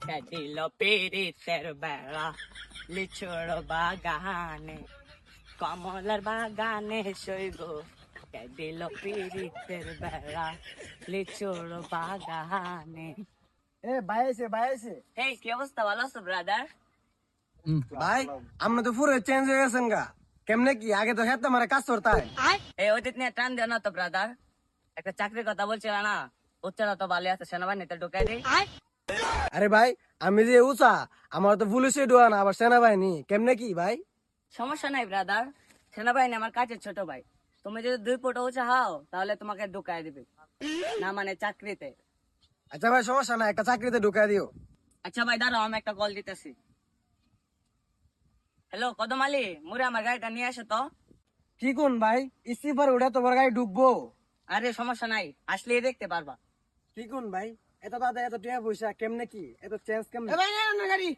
দিল পিরিতের বেড়া লিচুর বাগানে কমলার বাগানে শৈব দিল পিরিতের বেড়া লিচুর বাগানে। এ বাইছে বাইছে এই কি অবস্থা, ভালো আছো ব্রাদার? ভাই আমরা তো পুরো চেঞ্জ হয়ে গেছেন গা। কেমনে কি আগে তো হেতে মারে কাজ করতাই। এই অতীত নিয়ে টান দেও না তো ব্রাদার, একটা চাকরির কথা বলছিল না, উচ্চারা তো ভালো আছে, সেনাবাহিনীতে ঢুকাই দিই। আরে ভাই আমি যে উচা আমার তো পুলিশে ডোয়া না আবার সেনাবাহিনী কেমনে কি ভাই। সমস্যা নাই ব্রাদার, সেনাবাহিনী আমার কাছের ছোট ভাই। তুমি যদি 2 ফুট উঁচা হও তাহলে তোমাকে ঢুকাই দিবে, না মানে চাকরিতে। আচ্ছা ভাই সমস্যা না, একটা চাকরিতে ঢুকাই দিও। আচ্ছা ভাই দাঁড়াও, আমি একটা কল দিতেছি। হ্যালো কদম আলী, মুরে আমার গাড়িটা নিয়ে আসো তো। কি কোন ভাই ইস্তিফার উঠে তোমার গাড়ি ঢুকবো? আরে সমস্যা নাই, আসলেই দেখতে পারবা। কি কোন ভাই এত দাদা এত টিয়া পয়সা কেমনে কি এত চেঞ্জ কেমনে? গাড়ি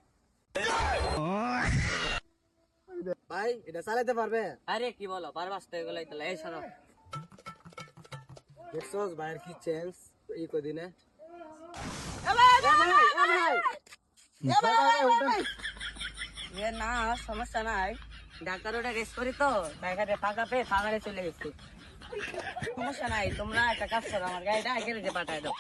ভাই এটা চালাতে পারবে? আরে কি বলো, পারবাস তো এগুলোই তো। এই শোনো, দেখছোস ভাইয়ের কি চেঞ্জ এই কদিনে। এ না সমস্যা নাই, ঢাকা রোডে রেস করি তো, ঢাকাতে ফাঁকা পেয়ে ফাঁকারে চলে গেছি। সমস্যা নাই, তোমরা একটা কাজ করো, আমার গাড়িটা গ্যারেজে পাঠায় দাও।